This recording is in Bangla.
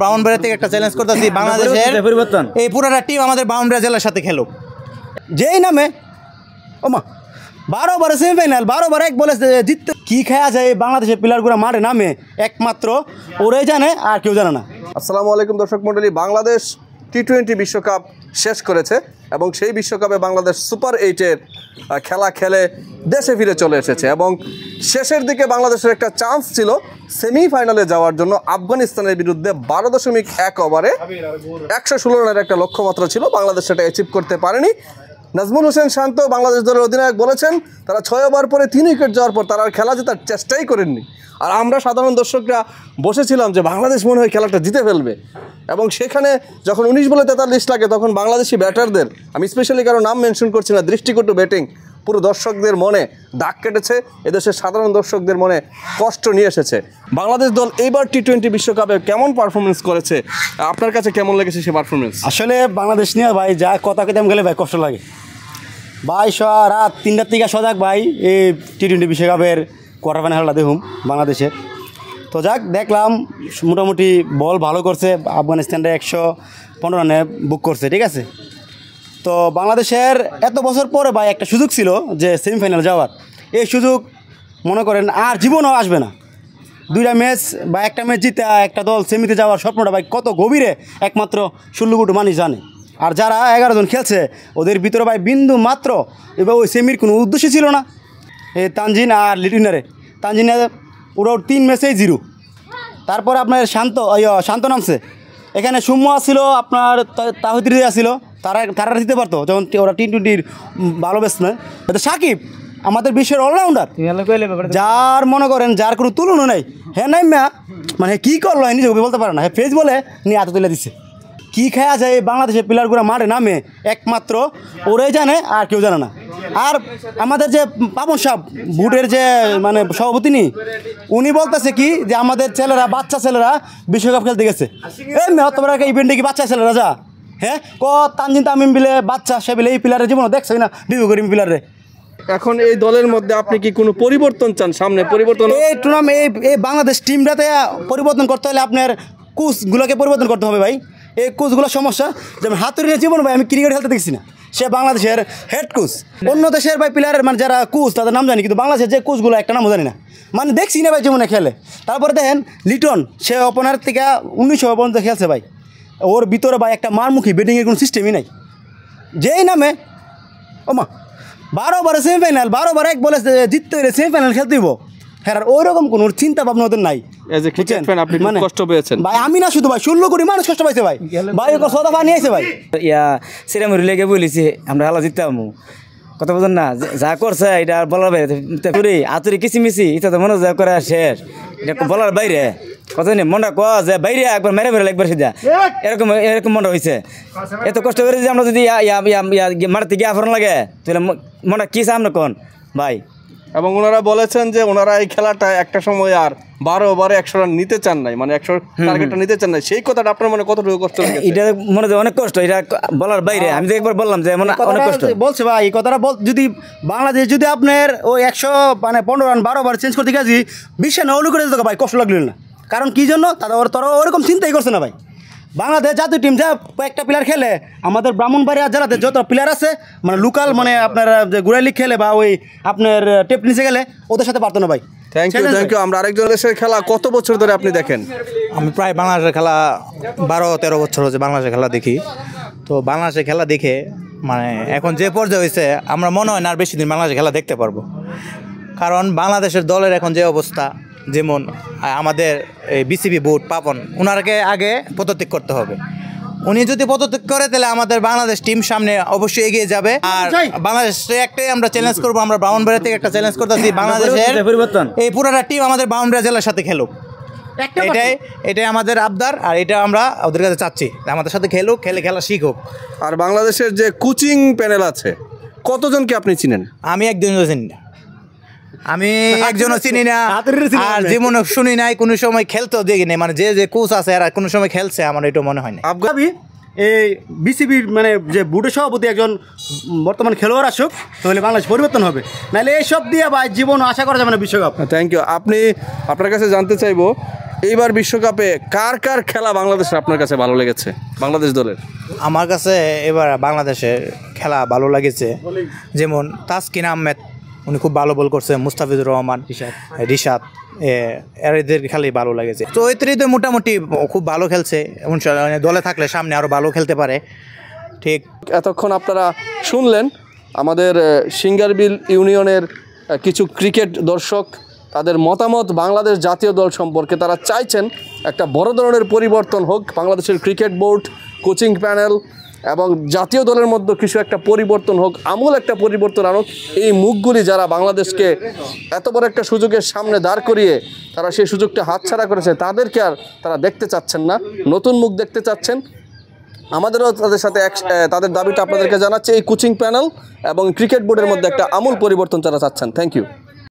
ব্রাহ্মণবাড়িয়া থেকে একটা চ্যালেঞ্জ করতেছি, বাংলাদেশের পরিবর্তন এই পুরোটা টিম আমাদের ব্রাহ্মণবাড়িয়া জেলার সাথে খেলুক। যেই নামে ওমা 12 ওভারে সেমিফাইনাল, 12 ওভারে এক বলে জিততে কি খেয়া যায় বাংলাদেশের প্লেয়ারগুলো মাঠে নামে একমাত্র ওরাই জানে, আর কেউ জানে না। আসসালামু আলাইকুম দর্শক মণ্ডলী, বাংলাদেশ টি-20 বিশ্বকাপ শেষ করেছে এবং সেই বিশ্বকাপে বাংলাদেশ সুপার 8-এর খেলা খেলে দেশে ফিরে চলে এসেছে এবং শেষের দিকে বাংলাদেশের একটা চান্স ছিল সেমিফাইনালে যাওয়ার জন্য। আফগানিস্তানের বিরুদ্ধে 12.1 ওভারে 116 রানের একটা লক্ষ্যমাত্রা ছিল, বাংলাদেশ সেটা অ্যাচিভ করতে পারেনি। নাজমুল হোসেন শান্ত বাংলাদেশ দলের অধিনায়ক বলেছেন তারা 6 ওভার পরে 3 উইকেট যাওয়ার পর তারা আর খেলা জেতার চেষ্টাই করেননি। আর আমরা সাধারণ দর্শকরা বসেছিলাম যে বাংলাদেশ মনে হয় খেলাটা জিতে ফেলবে এবং সেখানে যখন 19 বলে 43 লাগে তখন বাংলাদেশি ব্যাটারদের, আমি স্পেশালি কারো নাম মেনশন করছি না, দৃষ্টিকটু ব্যাটিং পুরো দর্শকদের মনে দাগ কেটেছে, এদেশের সাধারণ দর্শকদের মনে কষ্ট নিয়ে এসেছে। বাংলাদেশ দল এইবার টি-20 বিশ্বকাপে কেমন পারফরমেন্স করেছে, আপনার কাছে কেমন লেগেছে সেই পারফরমেন্স? আসলে বাংলাদেশ নিয়ে ভাই যা কথা কেতাম গেলে ভাই কষ্ট লাগে ভাই। রাত 3টার থেকে সজাগ ভাই এই টি-20 বিশ্বকাপের কোয়ার্টার ফাইনাল খেলাটা দেখুন বাংলাদেশের। তো যাক দেখলাম মোটামুটি বল ভালো করছে, আফগানিস্তানটা 115 রানে বুক করছে, ঠিক আছে। তো বাংলাদেশের এত বছর পরে ভাই একটা সুযোগ ছিল যে সেমিফাইনাল যাওয়ার, এই সুযোগ মনে করেন আর জীবনও আসবে না। 2টা ম্যাচ বা একটা ম্যাচ জিতে একটা দল সেমিতে যাওয়ার স্বপ্নটা ভাই কত গভীরে একমাত্র 16 কোটি মানুষ জানে। আর যারা 11 জন খেলছে ওদের ভিতরে ভাই বিন্দু মাত্র এবার ওই সেমির কোনো উদ্দেশ্য ছিল না। এই তানজিন আর লিটুইনারে, তানজিনে ওরা 3 ম্যাচেই 0। তারপরে আপনার শান্ত নামছে, এখানে সুম্য ছিল, আপনার তাহিদ ছিল, তারা দিতে পারতো যখন ওরা টি-20 ভালো ব্যাটসম্যান। এটা সাকিব আমাদের বিশ্বের অলরাউন্ডার, যার মনে করেন যার কোনো তুলনা নেই। হ্যাঁ নাই মানে কী করলো নিজে বলতে পারে না, হ্যাঁ ফেস বলে নিয়ে হাতে তুলে দিচ্ছে। কী খেয়া যায় বাংলাদেশের প্লেয়ারগুলো মাঠে নামে একমাত্র ওরাই জানে, আর কেউ জানে না। আর আমাদের যে পাপন সাহেব বুটের যে মানে সভাপতি উনি বলতেছে কি যে আমাদের ছেলেরা, বাচ্চা ছেলেরা বিশ্বকাপ খেলতে গেছে। এই তোমার একটা ইভেন্টে কি বাচ্চা ছেলেরা যা, হ্যাঁ তানজিন তামিম বিলে বাচ্চা সে বিলে এই প্লেয়ারের জীবনে দেখছে না বিভু করিম প্লেয়ারে। এখন এই দলের মধ্যে আপনি কি কোনো পরিবর্তন চান? সামনে পরিবর্তন এই টুর্নামেন্ট এই বাংলাদেশ টিমটাতে পরিবর্তন করতে হলে আপনার কোচগুলোকে পরিবর্তন করতে হবে ভাই। এই কোচগুলোর সমস্যা, যেমন হাতুড়ির জীবন ভাই আমি ক্রিকেট খেলতে দেখছি না, সে বাংলাদেশের হেড কোচ। অন্য দেশের ভাই প্লেয়ারের মানে যারা কোচ তাদের নাম জানি, কিন্তু বাংলাদেশের যে কোচগুলো একটা নামও জানি না, মানে দেখছি না ভাই জীবনে খেলে। তারপরে দেখেন লিটন, সে ওপেনার থেকে 19 ওভার পর্যন্ত খেলছে ভাই, ওর ভিতরে ভাই একটা মারমুখী ব্যাটিংয়ের কোনো সিস্টেমই নাই। যেই নামে ওমা 12 ওভারে সেমিফাইনাল, 12 ওভারে এক বলে জিততে হলে সেমিফাইনাল খেলতে দিব, হ্যাঁ ওইরকম কোনো চিন্তা ভাবনা ওদের নাই। মানে কষ্ট পেয়েছেন ভাই, আমি না শুধু ভাই 16 কোটি মানুষ কষ্ট পাইছে ভাই, ভাই সদা পানি আছে ভাই। সিরামুরি লেগে বলেছি আমরা হালা জিততাম, কথা বলেন না যা করছে এটা বলার বাইরে। আতুরি কিচিমিচি এটা তো মনে যা করে শেষ, এটা বলার বাইরে কথা নেই। মনটা ক যে বাইরে একবার মেরে মেরে একবার সিধা এরকম মনটা হয়েছে। এত কষ্ট করে যদি আমরা যদি মাটিতে গিয়ে আফরণ লাগে তাহলে মনটা কী চাই আমরা কোন ভাই। এবং ওনারা বলেছেন যে ওনারা এই খেলাটা একটা সময় আর 12 ওভারে 100 রান নিতে চান নাই, মানে 100 টার্গেটটা নিতে চান নাই। সেই কথাটা আপনার মনে কতটুকু কষ্ট লাগে? এটা মনে হয় অনেক কষ্ট, এটা বলার বাইরে। আমি তো একবার বললাম যে অনেক কষ্ট বলছে ভাই। এই কথাটা যদি বাংলাদেশ যদি আপনার ওই 115 রান 12 ওভার চেঞ্জ করতে গেছি 20 রান অন্য করে দিত ভাই, কষ্ট লাগলো না। কারণ কী জন্য তারা ওরকম চিন্তাই করছে না ভাই। বাংলাদেশ জাতীয় টিম যা একটা প্লেয়ার খেলে, আমাদের ব্রাহ্মণবাড়িয়া জেলাতে যত প্লেয়ার আছে মানে লোকাল, মানে আপনার যে গুড়ালি খেলে বা ওই আপনার টেপ নিচে গেলে ওদের সাথে পারতো না ভাই। Thank you. আমরা আরেকজন দেশের খেলা কত বছর ধরে আপনি দেখেন? আমি প্রায় বাংলাদেশের খেলা 12-13 বছর হচ্ছে বাংলাদেশের খেলা দেখি। তো বাংলাদেশের খেলা দেখে মানে এখন যে পর্যায়ে হয়েছে আমরা মনে হয় না আর বেশি দিন বাংলাদেশের খেলা দেখতে পারবো। কারণ বাংলাদেশের দলের এখন যে অবস্থা, যেমন আমাদের এই বিসিবি বুট পাপন, ওনারকে আগে পদত্যাগ করতে হবে। উনি যদি পদত্যাগ করে তাহলে আমাদের বাংলাদেশ টিম সামনে অবশ্যই এগিয়ে যাবে। আর বাংলাদেশে একটাই আমরা চ্যালেঞ্জ করবো, আমরা ব্রাহ্মণবাড়িয়া থেকে একটা চ্যালেঞ্জ করতেছি, বাংলাদেশের পরিবর্তন এই পুরোটা টিম আমাদের ব্রাহ্মণবাড়িয়া জেলার সাথে খেলুক। এটাই আমাদের আবদার, আর এটা আমরা ওদের কাছে চাচ্ছি আমাদের সাথে খেলুক, খেলা শিখুক। আর বাংলাদেশের যে কোচিং প্যানেল আছে কতজনকে আপনি চিনেন? আমি একজনও চিনি না, আমি একজনও চিনি না, আর যেমন শুনি নাই কোনো সময় খেলতেও দেখি নাই। মানে যে কোচ আছে এরা কোনো সময় খেলছে আমার এটা মনে হয় না। আফগাবি এই বিসিবির মানে যে বোর্ডের সভাপতি একজন বর্তমান খেলোয়াড় আসুক, তাহলে বাংলাদেশ পরিবর্তন হবে। নাহলে এইসব দিয়ে ভাই জীবন আশা করা যাবে না বিশ্বকাপ। Thank you. আপনার কাছে জানতে চাইবো, এইবার বিশ্বকাপে কার কার খেলা বাংলাদেশের আপনার কাছে ভালো লেগেছে, বাংলাদেশ দলের? আমার কাছে এবার বাংলাদেশের খেলা ভালো লাগেছে, যেমন তাসকিন আহমেদ, উনি খুব ভালো বল করছে, মুস্তাফিজুর রহমান, রিশাদ, এদের খেলাই ভালো লাগেছে। তো তো মোটামুটি খুব ভালো খেলছে, দলে থাকলে সামনে আরও ভালো খেলতে পারে। ঠিক এতক্ষণ আপনারা শুনলেন আমাদের সিঙ্গারবিল ইউনিয়নের কিছু ক্রিকেট দর্শক, তাদের মতামত বাংলাদেশ জাতীয় দল সম্পর্কে। তারা চাইছেন একটা বড় ধরনের পরিবর্তন হোক, বাংলাদেশের ক্রিকেট বোর্ড, কোচিং প্যানেল এবং জাতীয় দলের মধ্যে কিছু একটা পরিবর্তন হোক, আমূল একটা পরিবর্তন আনুক। এই মুখগুলি যারা বাংলাদেশকে এত বড় একটা সুযোগের সামনে দাঁড় করিয়ে তারা সেই সুযোগটা হাতছাড়া করেছে, তাদেরকে আর তারা দেখতে চাচ্ছেন না, নতুন মুখ দেখতে চাচ্ছেন। আমাদেরও তাদের সাথে তাদের দাবিটা আপনাদেরকে জানাচ্ছে, এই কোচিং প্যানেল এবং ক্রিকেট বোর্ডের মধ্যে একটা আমূল পরিবর্তন তারা চাচ্ছেন। Thank you.